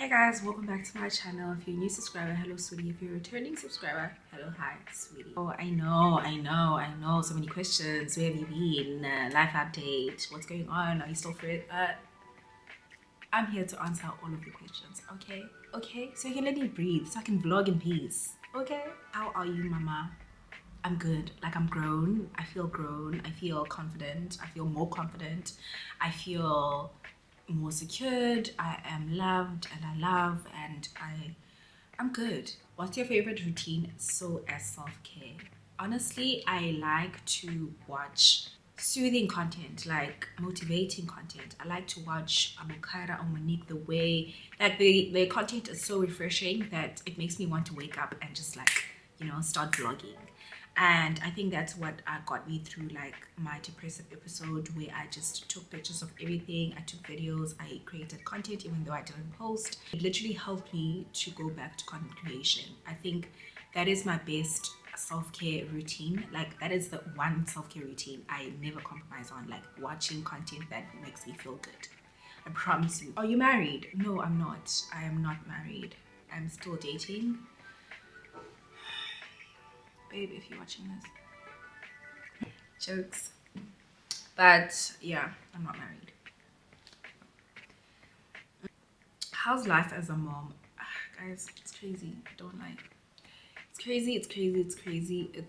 Hey guys, welcome back to my channel. If you're a new subscriber, hello sweetie. If you're a returning subscriber, hello, hi sweetie. Oh, I know, so many questions. Where have you been? Life update, what's going on? Are you still free? I'm here to answer all of the questions. Okay, so you can let me breathe, so I can vlog in peace. Okay, how are you, mama? I'm good. Like, I'm grown. I feel grown. I feel confident. I feel more confident. I feel more secured. I am loved and I love and I'm good. What's your favorite routine so as self-care? Honestly, I like to watch soothing content, like motivating content. I like to watch Abukara or Monique, the way like their content is so refreshing that it makes me want to wake up and just like, start vlogging. And I think that's what got me through like my depressive episode, where I just took pictures of everything. I took videos, I created content even though I didn't post. It literally helped me to go back to content creation. I think that is my best self-care routine. Like, that is the one self-care routine I never compromise on, like watching content that makes me feel good. I promise you. Are you married? No, I'm not. I am not married. I'm still dating. Babe, if you're watching this, jokes. But yeah, I'm not married. How's life as a mom? Guys, it's crazy. Don't lie. It's crazy. It's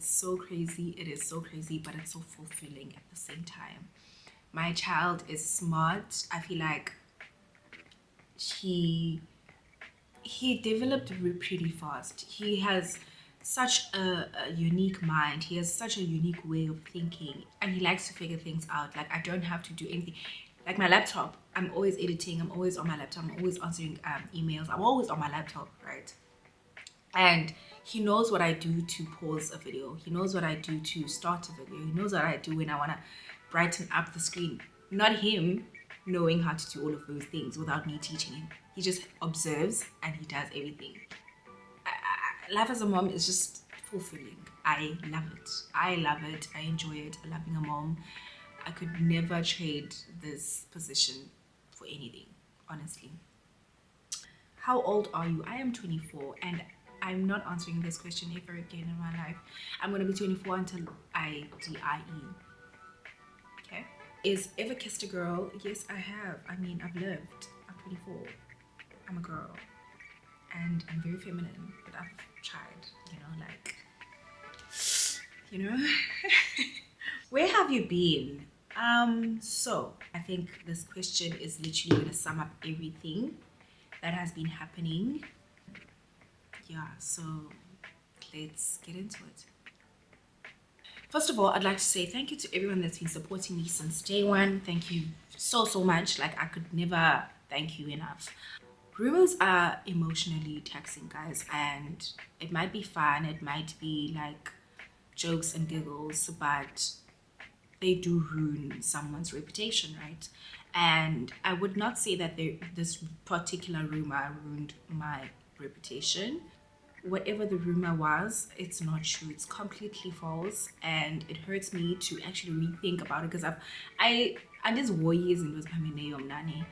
so crazy. It is so crazy, but it's so fulfilling at the same time. My child is smart. I feel like he developed pretty fast. He has such a unique mind. He has such a unique way of thinking, and he likes to figure things out. Like, I don't have to do anything. Like my laptop, I'm always editing, I'm always on my laptop, I'm always answering emails, I'm always on my laptop, right? And he knows what I do to pause a video, he knows what I do to start a video, he knows what I do when I want to brighten up the screen. Not him knowing how to do all of those things without me teaching him. He just observes and he does everything. Life as a mom is just fulfilling. I love it. I enjoy it. I love being a mom. I could never trade this position for anything, honestly. How old are you? I am 24, and I'm not answering this question ever again in my life. I'm going to be 24 until I die. Okay. Is ever kissed a girl? Yes, I have. I mean, I've lived. I'm 24. I'm a girl. And I'm very feminine, but I've tried, Where have you been? So I think this question is literally going to sum up everything that has been happening. Yeah, so let's get into it. First of all, I'd like to say thank you to everyone that's been supporting me since day one. Thank you so much. Like, I could never thank you enough. Rumors are emotionally taxing, guys, and it might be fun, it might be like jokes and giggles, but they do ruin someone's reputation, right? And I would not say that this particular rumor ruined my reputation. Whatever the rumor was, it's not true. It's completely false, and it hurts me to actually rethink about it, because I just worries and was nani.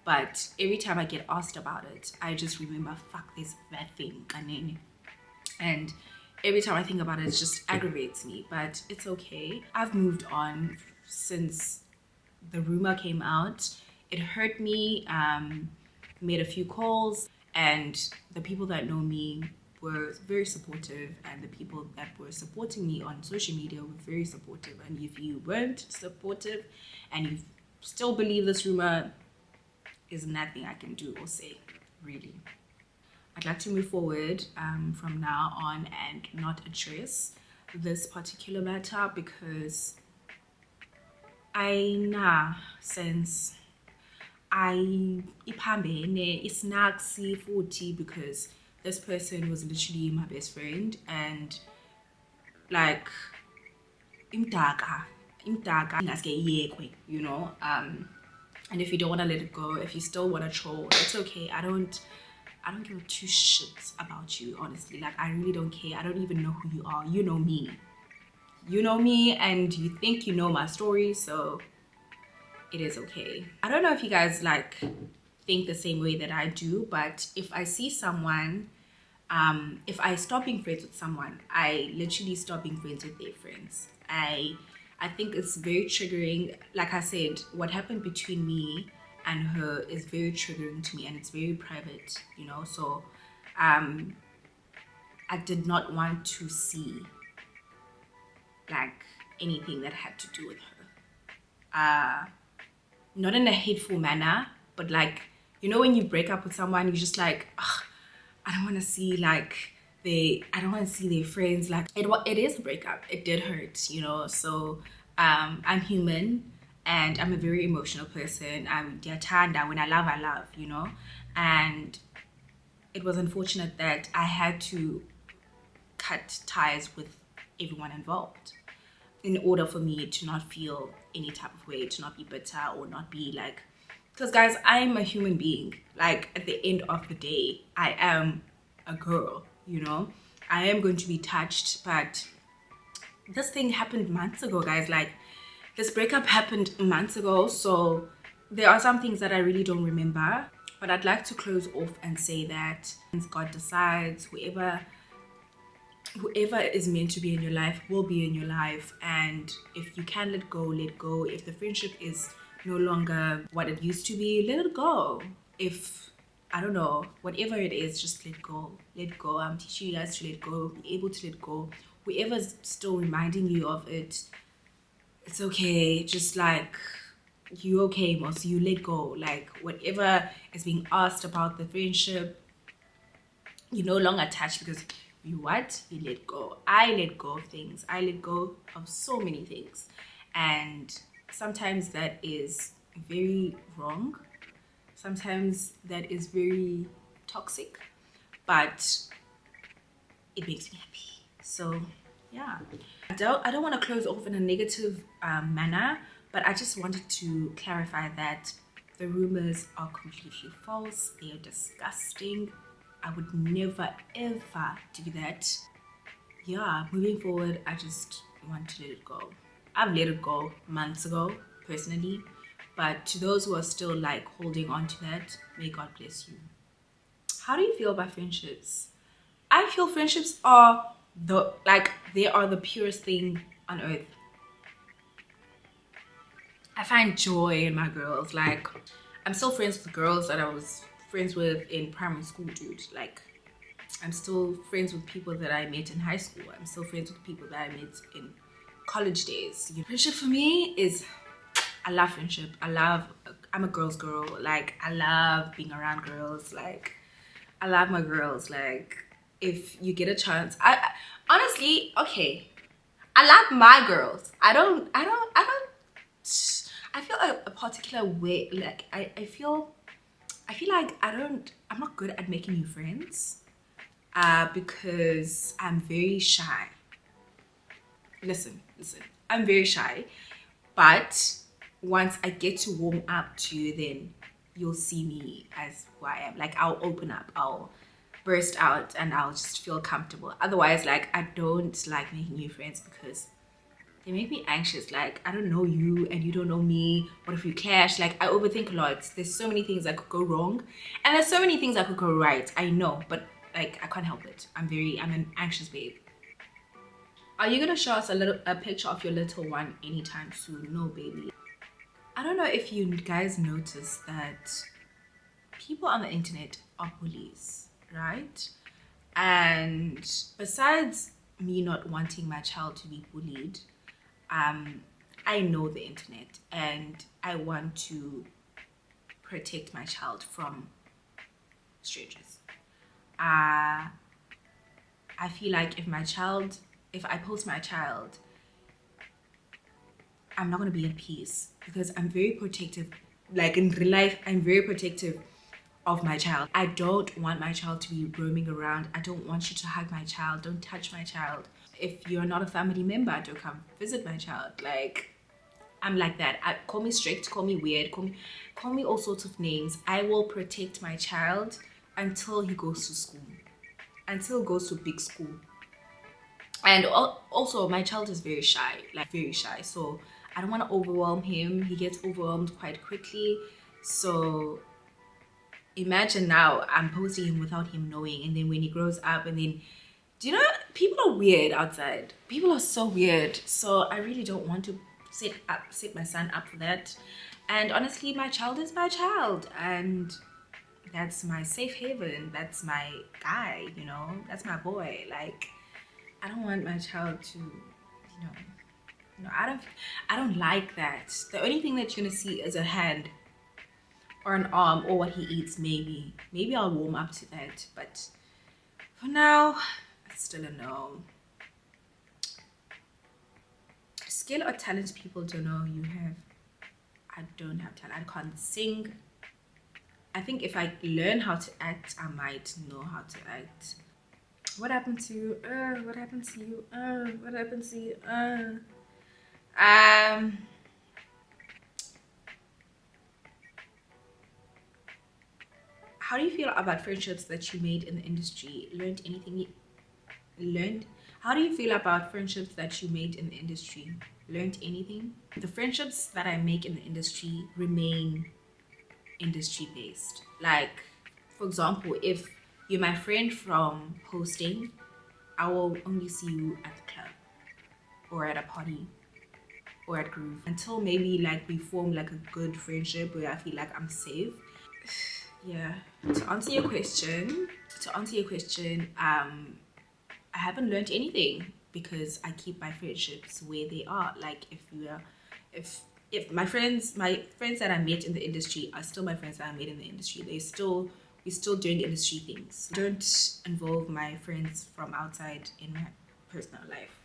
But every time I get asked about it, I just remember, fuck, this bad thing. And every time I think about it, it just aggravates me. But it's okay. I've moved on since the rumor came out. It hurt me. Made a few calls, and the people that know me were very supportive, and the people that were supporting me on social media were very supportive. And if you weren't supportive and you still believe this rumor, is nothing I can do or say, really. I'd like to move forward from now on and not address this particular matter, because since it's not futhi, because this person was literally my best friend, and like imdaka, and if you don't want to let it go, if you still want to troll, it's okay. I don't give two shits about you, honestly. Like, I really don't care. I don't even know who you are. You know me, and you think you know my story, so it is okay. I don't know if you guys like think the same way that I do, but if I see someone, if I stop being friends with someone, I literally stop being friends with their friends. I think it's very triggering. Like I said, what happened between me and her is very triggering to me, and it's very private, you know. So I did not want to see like anything that had to do with her. Not in a hateful manner, but like, you know, when you break up with someone, you're just like, ugh, I don't want to see like I don't want to see their friends. Like it is a breakup. It did hurt, you know. So I'm human, and I'm a very emotional person. I'm diatanda. When I love, you know. And it was unfortunate that I had to cut ties with everyone involved in order for me to not feel any type of way, to not be bitter or not be like, because guys, I'm a human being. Like at the end of the day, I am a girl, you know. I am going to be touched, but this thing happened months ago, guys. Like this breakup happened months ago, so there are some things that I really don't remember. But I'd like to close off and say that God decides, whoever is meant to be in your life will be in your life, and if you can let go, let go. If the friendship is no longer what it used to be, let it go. If I don't know, whatever it is, just let go. Let go. I'm teaching you guys to let go, be able to let go. Whoever's still reminding you of it, it's okay. Just like, you okay, most you let go. Like whatever is being asked about the friendship, you're no longer attached, because you let go. I let go of things. I let go of so many things, and sometimes that is very wrong. Sometimes that is very toxic, but it makes me happy. So yeah, I don't want to close off in a negative manner, but I just wanted to clarify that the rumors are completely false. They are disgusting. I would never ever do that. Yeah, moving forward, I just want to let it go. I've let it go months ago, personally. But to those who are still like holding on to that, may God bless you. How do you feel about friendships? I feel friendships are they are the purest thing on earth. I find joy in my girls. Like, I'm still friends with girls that I was friends with in primary school, dude. Like, I'm still friends with people that I met in high school. I'm still friends with people that I met in college days. Friendship for me is, I love friendship. I'm a girl's girl. Like, I love being around girls. Like, I love my girls. Like, if you get a chance, honestly, okay, I love my girls. I feel a particular way. Like, I feel like I'm not good at making new friends. Because I'm very shy. Listen, I'm very shy, but once I get to warm up to you, then you'll see me as who I am. Like, I'll open up, I'll burst out, and I'll just feel comfortable. Otherwise, like, I don't like making new friends because they make me anxious. Like, I don't know you and you don't know me. What if we clash? Like, I overthink a lot. There's so many things that could go wrong, and there's so many things that could go right. I know, but like, I can't help it. I'm an anxious babe. Are you gonna show us a picture of your little one anytime soon? No, baby. I don't know if you guys notice that people on the internet are bullies, right? And besides me not wanting my child to be bullied, I know the internet, and I want to protect my child from strangers. I feel like if I post my child, I'm not gonna be at peace, because I'm very protective. Like, in real life, I'm very protective of my child. I don't want my child to be roaming around. I don't want you to hug my child. Don't touch my child. If you're not a family member, don't come visit my child. Like, I'm like that. Call me strict, call me weird, call me all sorts of names. I will protect my child until he goes to school, until he goes to big school. And also, my child is very shy, like very shy. So I don't want to overwhelm him. He gets overwhelmed quite quickly. So imagine now I'm posting him without him knowing, and then when he grows up, and then do you know people are weird outside? People are so weird. So I really don't want to set my son up for that. And honestly, my child is my child, and that's my safe haven. That's my guy, you know. That's my boy. Like, I don't want my child to, I don't like that. The only thing that you're gonna see is a hand or an arm or what he eats. Maybe I'll warm up to that, but for now, it's still a no. Skill or talent people don't know you have. I don't have talent. I can't sing. I think if I learn how to act, I might know how to act. What happened to you? What happened to you? What happened to you? Um, how do you feel about friendships that you made in the industry? Learned? How do you feel about friendships that you made in the industry? Learned anything? The friendships that I make in the industry remain industry based. Like, for example, if you're my friend from hosting, I will only see you at the club or at a party or at Groove until maybe like we form like a good friendship where I feel like I'm safe. Yeah. To answer your question, I haven't learned anything because I keep my friendships where they are. Like if my friends that I met in the industry are still my friends that I met in the industry, we're still doing industry things. I don't involve my friends from outside in my personal life.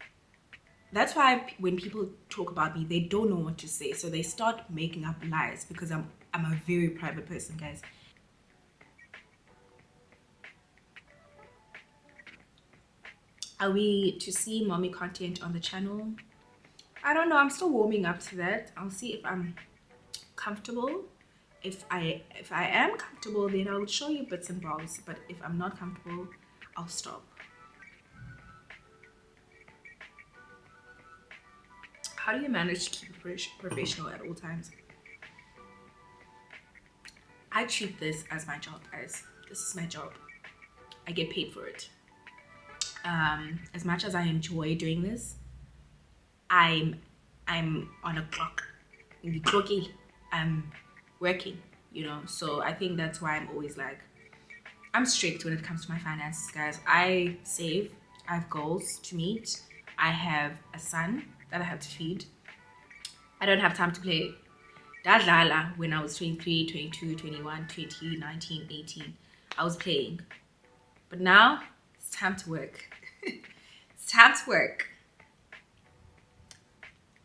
That's why when people talk about me, they don't know what to say, so they start making up lies because I'm a very private person, guys. Are we to see mommy content on the channel? I don't know. I'm still warming up to that. I'll see if I'm comfortable. If I am comfortable, then I'll show you bits and bobs. But if I'm not comfortable, I'll stop. How do you manage to keep professional at all times? I treat this as my job, guys. This is my job. I get paid for it. As much as I enjoy doing this, I'm I'm on a clock. The clocky, I'm working, you know. So I think that's why I'm always like I'm strict when it comes to my finances, guys. I save. I have goals to meet. I have a son that I have to feed. I don't have time to play. That Lala when I was 23, 22, 21, 20, 19, 18. I was playing. But now it's time to work. It's time to work.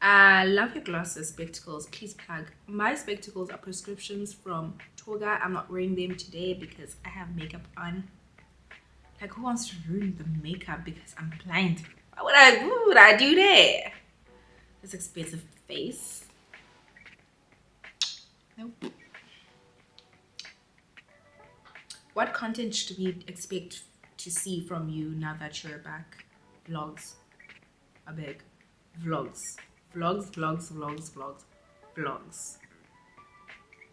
I love your glasses, spectacles. Please plug. My spectacles are prescriptions from Toga. I'm not wearing them today because I have makeup on. Like, who wants to ruin the makeup because I'm blind? What would I do there? This expensive face. Nope. What content should we expect to see from you now that you're back? Vlogs. I beg. Vlogs. Vlogs.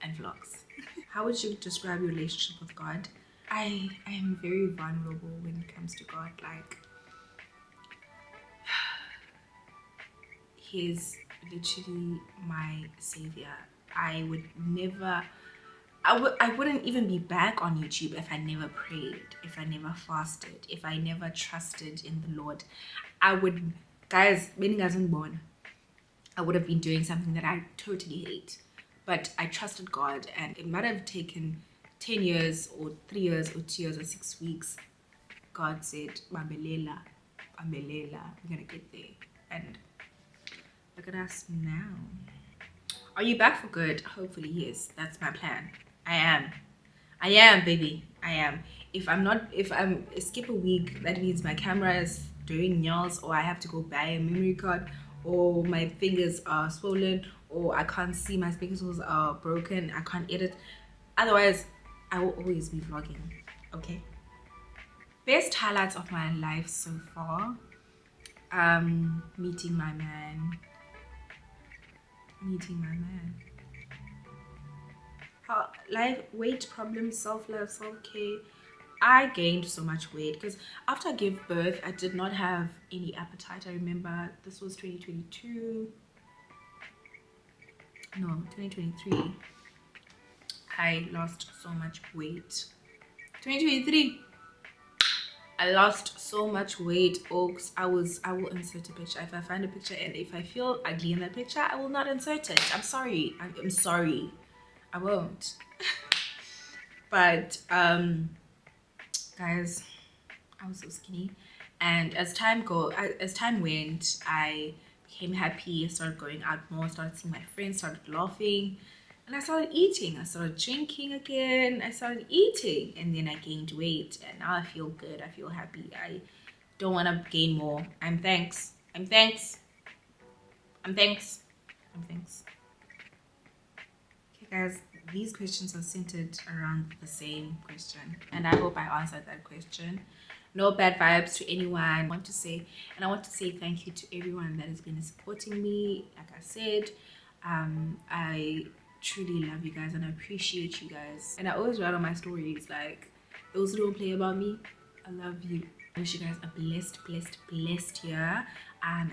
And vlogs. How would you describe your relationship with God? I am very vulnerable when it comes to God. Like, He's literally my savior. I would never I wouldn't even be back on YouTube if I never prayed, if I never fasted, if I never trusted in the Lord. I would, guys, when guys were born, I would have been doing something that I totally hate. But I trusted God, and it might have taken 10 years or 3 years or 2 years or 6 weeks. God said, Bambelela, Bambelela, we're gonna get there. And look at us now. Are you back for good? Hopefully, yes. That's my plan. I am, baby. I am. If I'm skip a week, that means my camera is doing nails, or I have to go buy a memory card, or my fingers are swollen, or I can't see, my spectacles are broken, I can't edit. Otherwise, I will always be vlogging. Okay. Best highlights of my life so far. Meeting my man. life, weight problems, self-love, self-care. I gained so much weight because after I gave birth, I did not have any appetite. I remember this was 2022. No, 2023. I lost so much weight. 2023. I lost so much weight, folks. I will insert a picture. If I find a picture and if I feel ugly in that picture, I will not insert it. I'm sorry. I'm sorry. I won't. But guys, I was so skinny. And as time went, I became happy. I started going out more, started seeing my friends, started laughing. And I started eating. I started drinking again. I started eating. And then I gained weight. And now I feel good. I feel happy. I don't want to gain more. I'm thanks. I'm thanks. I'm thanks. I'm thanks. Okay, guys. These questions are centered around the same question. And I hope I answered that question. No bad vibes to anyone. I want to say thank you to everyone that has been supporting me. Like I said, I truly love you guys and I appreciate you guys. And I always write on my stories like, those who don't play about me, I love you. I wish you guys a blessed year.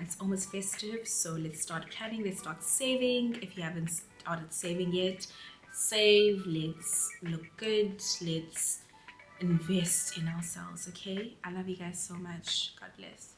It's almost festive, so let's start planning. Let's start saving. If you haven't started saving yet, save. Let's look good. Let's invest in ourselves. Okay, I love you guys so much. God bless.